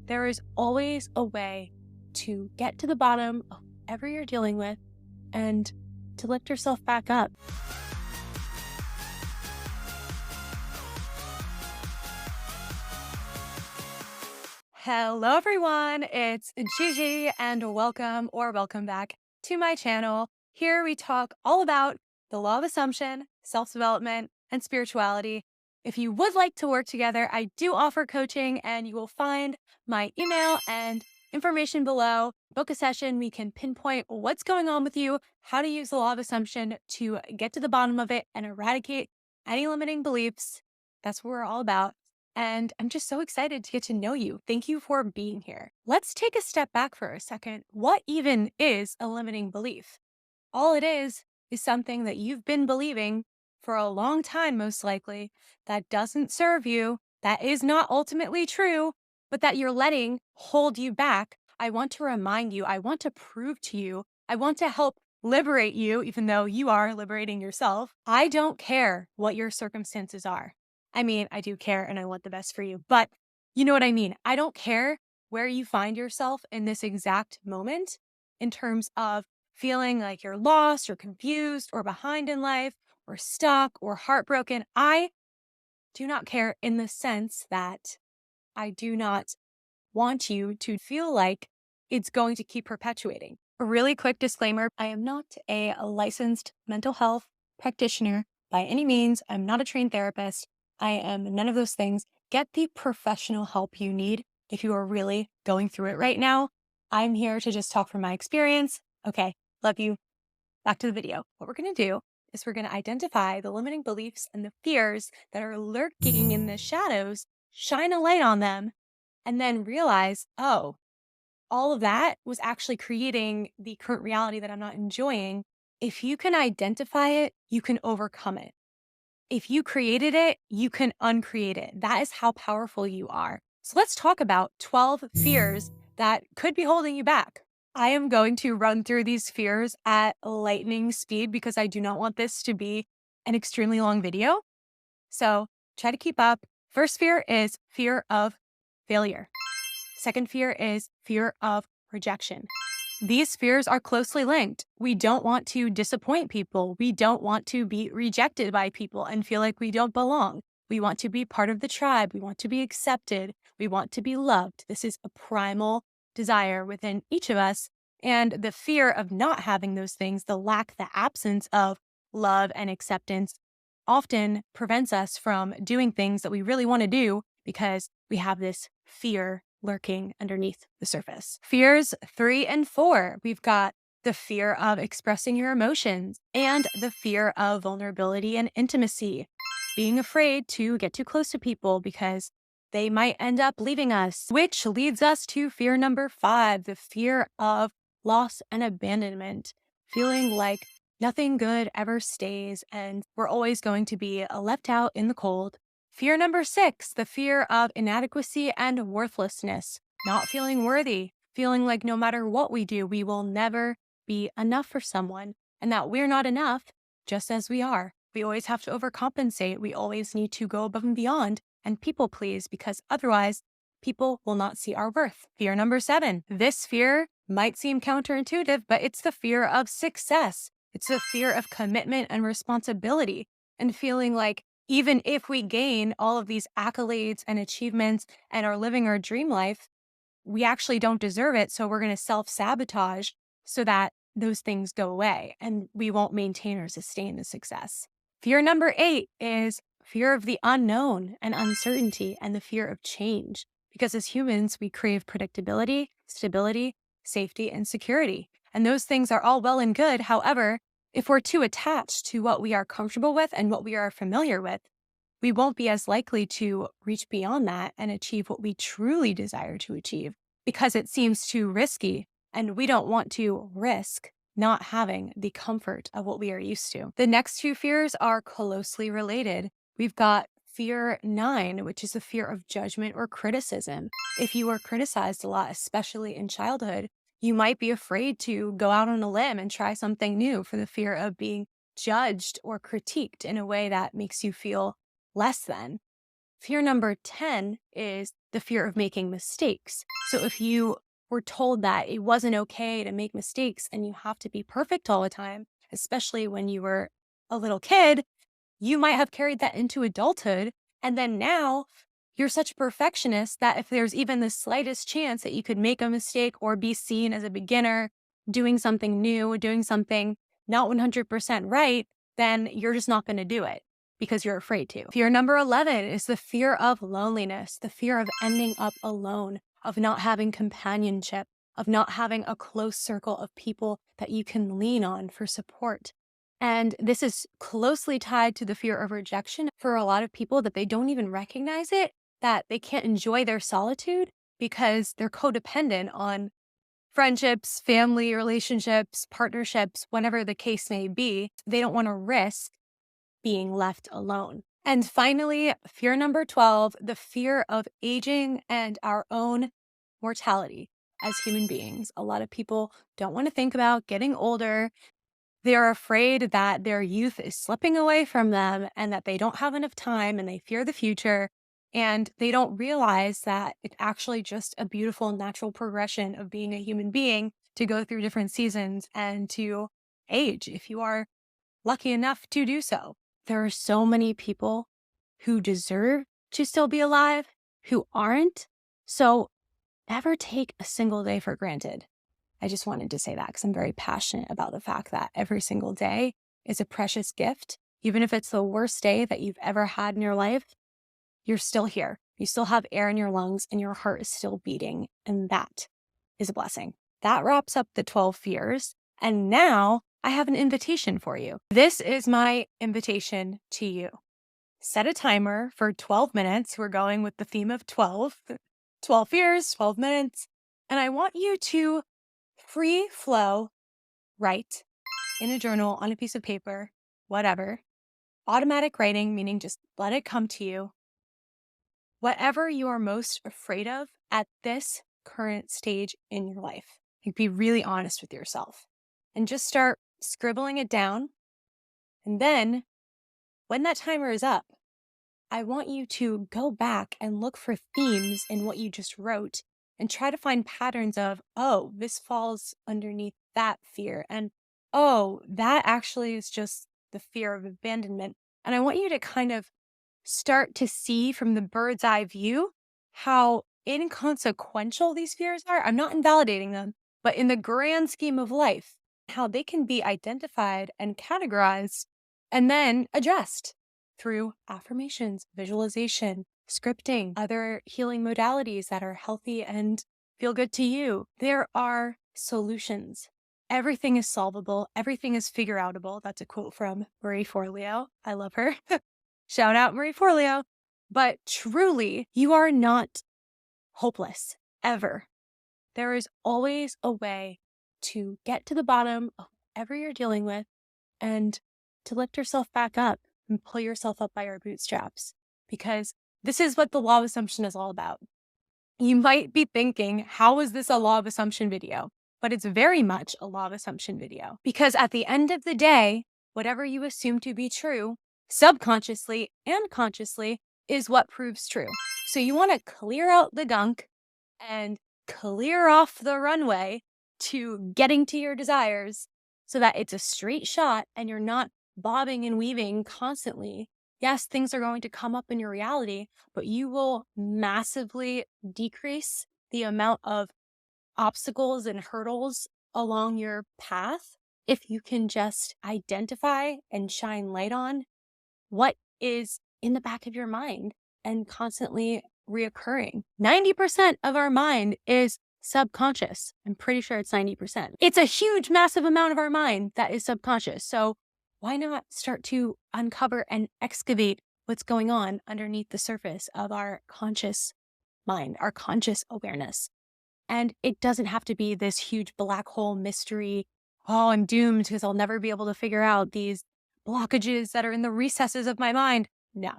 there is always a way to get to the bottom of whatever you're dealing with and to lift yourself back up. Hello, everyone. It's Gigi, and welcome back to my channel. Here we talk all about the law of assumption, self-development, and spirituality. If you would like to work together, I do offer coaching, and you will find my email and information below. Book a session. We can pinpoint what's going on with you, how to use the law of assumption to get to the bottom of it and eradicate any limiting beliefs. That's what we're all about. And I'm just so excited to get to know you. Thank you for being here. Let's take a step back for a second. What even is a limiting belief? All it is something that you've been believing for a long time, most likely, that doesn't serve you, that is not ultimately true, but that you're letting hold you back. I want to remind you, I want to prove to you, I want to help liberate you, even though you are liberating yourself. I don't care what your circumstances are. I mean, I do care and I want the best for you, but you know what I mean? I don't care where you find yourself in this exact moment in terms of feeling like you're lost or confused or behind in life or stuck or heartbroken. I do not care in the sense that I do not want you to feel like it's going to keep perpetuating. A really quick disclaimer, I am not a licensed mental health practitioner by any means. I'm not a trained therapist. I am none of those things. Get the professional help you need if you are really going through it right now. I'm here to just talk from my experience. Okay, love you. Back to the video. What we're going to do is we're going to identify the limiting beliefs and the fears that are lurking in the shadows, shine a light on them, and then realize, oh, all of that was actually creating the current reality that I'm not enjoying. If you can identify it, you can overcome it. If you created it, you can uncreate it. That is how powerful you are. So let's talk about 12 fears that could be holding you back. I am going to run through these fears at lightning speed because I do not want this to be an extremely long video. So try to keep up. First fear is fear of failure. Second fear is fear of rejection. These fears are closely linked. We don't want to disappoint people. We don't want to be rejected by people and feel like we don't belong. We want to be part of the tribe. We want to be accepted. We want to be loved. This is a primal desire within each of us. And the fear of not having those things, the absence of love and acceptance often prevents us from doing things that we really want to do because we have this fear lurking underneath the surface. Fears 3 and 4. We've got the fear of expressing your emotions and the fear of vulnerability and intimacy. Being afraid to get too close to people because they might end up leaving us, which leads us to fear number 5, the fear of loss and abandonment. Feeling like nothing good ever stays and we're always going to be left out in the cold. Fear number 6, the fear of inadequacy and worthlessness, not feeling worthy, feeling like no matter what we do, we will never be enough for someone and that we're not enough just as we are. We always have to overcompensate. We always need to go above and beyond and people please because otherwise people will not see our worth. Fear number 7, this fear might seem counterintuitive, but it's the fear of success. It's the fear of commitment and responsibility and feeling like even if we gain all of these accolades and achievements and are living our dream life, we actually don't deserve it. So we're going to self-sabotage so that those things go away and we won't maintain or sustain the success. Fear number 8 is fear of the unknown and uncertainty and the fear of change. Because as humans, we crave predictability, stability, safety, and security. And those things are all well and good. However, if we're too attached to what we are comfortable with and what we are familiar with, we won't be as likely to reach beyond that and achieve what we truly desire to achieve because it seems too risky and we don't want to risk not having the comfort of what we are used to. The next two fears are closely related. We've got fear 9, which is the fear of judgment or criticism. If you were criticized a lot, especially in childhood, you might be afraid to go out on a limb and try something new for the fear of being judged or critiqued in a way that makes you feel less than. Fear number 10 is the fear of making mistakes. So if you were told that it wasn't okay to make mistakes and you have to be perfect all the time, especially when you were a little kid, you might have carried that into adulthood. And then now you're such a perfectionist that if there's even the slightest chance that you could make a mistake or be seen as a beginner, doing something new, doing something not 100% right, then you're just not going to do it because you're afraid to. Fear number 11 is the fear of loneliness, the fear of ending up alone, of not having companionship, of not having a close circle of people that you can lean on for support. And this is closely tied to the fear of rejection for a lot of people, that they don't even recognize it, that they can't enjoy their solitude because they're codependent on friendships, family relationships, partnerships, whatever the case may be. They don't want to risk being left alone. And finally, fear number 12, the fear of aging and our own mortality as human beings. A lot of people don't want to think about getting older. They're afraid that their youth is slipping away from them and that they don't have enough time, and they fear the future. And they don't realize that it's actually just a beautiful natural progression of being a human being to go through different seasons and to age if you are lucky enough to do so. There are so many people who deserve to still be alive who aren't. So never take a single day for granted. I just wanted to say that because I'm very passionate about the fact that every single day is a precious gift. Even if it's the worst day that you've ever had in your life, you're still here. You still have air in your lungs and your heart is still beating. And that is a blessing. That wraps up the 12 fears. And now I have an invitation for you. This is my invitation to you. Set a timer for 12 minutes. We're going with the theme of 12. 12 fears, 12 minutes. And I want you to free flow, write in a journal, on a piece of paper, whatever. Automatic writing, meaning just let it come to you. Whatever you are most afraid of at this current stage in your life. Like, be really honest with yourself and just start scribbling it down. And then when that timer is up, I want you to go back and look for themes in what you just wrote and try to find patterns of, oh, this falls underneath that fear. And oh, that actually is just the fear of abandonment. And I want you to kind of start to see from the bird's eye view how inconsequential these fears are. I'm not invalidating them, but in the grand scheme of life, how they can be identified and categorized and then addressed through affirmations, visualization, scripting, other healing modalities that are healthy and feel good to you. There are solutions. Everything is solvable. Everything is figure outable. That's a quote from Marie Forleo. I love her. Shout out Marie Forleo. But truly, you are not hopeless, ever. There is always a way to get to the bottom of whatever you're dealing with and to lift yourself back up and pull yourself up by your bootstraps, because this is what the law of assumption is all about. You might be thinking, how is this a law of assumption video? But it's very much a law of assumption video, because at the end of the day, whatever you assume to be true, subconsciously and consciously, is what proves true. So you want to clear out the gunk and clear off the runway to getting to your desires so that it's a straight shot and you're not bobbing and weaving constantly. Yes, things are going to come up in your reality, but you will massively decrease the amount of obstacles and hurdles along your path if you can just identify and shine light on what is in the back of your mind and constantly reoccurring. 90% of our mind is subconscious. I'm pretty sure it's 90%. It's a huge, massive amount of our mind that is subconscious. So why not start to uncover and excavate what's going on underneath the surface of our conscious mind, our conscious awareness? And it doesn't have to be this huge black hole mystery. Oh, I'm doomed because I'll never be able to figure out these blockages that are in the recesses of my mind. No.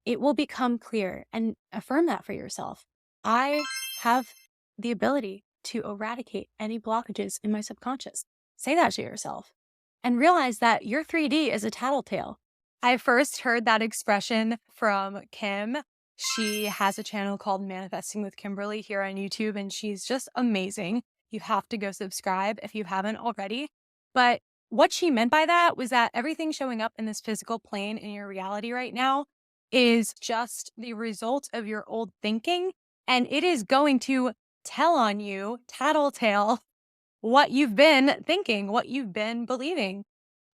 It will become clear, and affirm that for yourself. I have the ability to eradicate any blockages in my subconscious. Say that to yourself and realize that your 3D is a tattletale. I first heard that expression from Kim. She has a channel called Manifesting with Kimberly here on YouTube, and she's just amazing. You have to go subscribe if you haven't already. But what she meant by that was that everything showing up in this physical plane in your reality right now is just the result of your old thinking. And it is going to tell on you, tattletale, what you've been thinking, what you've been believing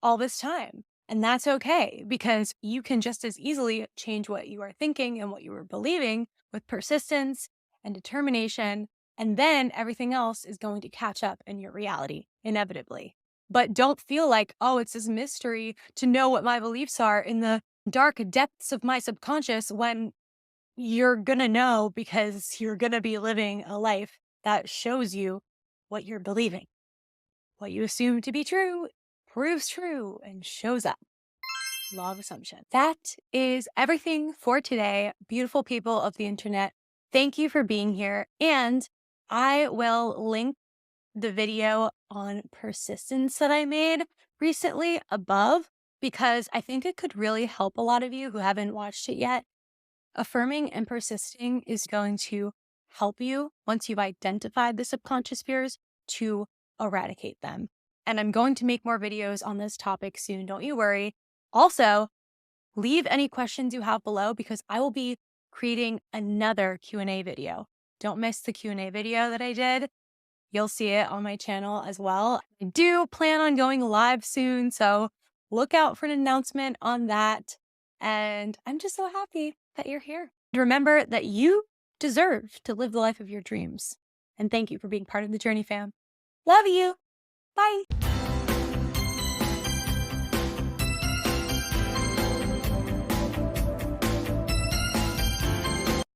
all this time. And that's okay because you can just as easily change what you are thinking and what you are believing with persistence and determination. And then everything else is going to catch up in your reality inevitably. But don't feel like, oh, it's this mystery to know what my beliefs are in the dark depths of my subconscious when you're going to know because you're going to be living a life that shows you what you're believing. What you assume to be true proves true and shows up. Law of assumption. That is everything for today. Beautiful people of the internet, thank you for being here. And I will link the video on persistence that I made recently above because I think it could really help a lot of you who haven't watched it yet. Affirming and persisting is going to help you once you've identified the subconscious fears to eradicate them. And I'm going to make more videos on this topic soon. Don't you worry. Also, leave any questions you have below because I will be creating another Q&A video. Don't miss the Q&A video that I did. You'll see it on my channel as well. I do plan on going live soon, so look out for an announcement on that. And I'm just so happy that you're here. Remember that you deserve to live the life of your dreams. And thank you for being part of the journey, fam. Love you. Bye.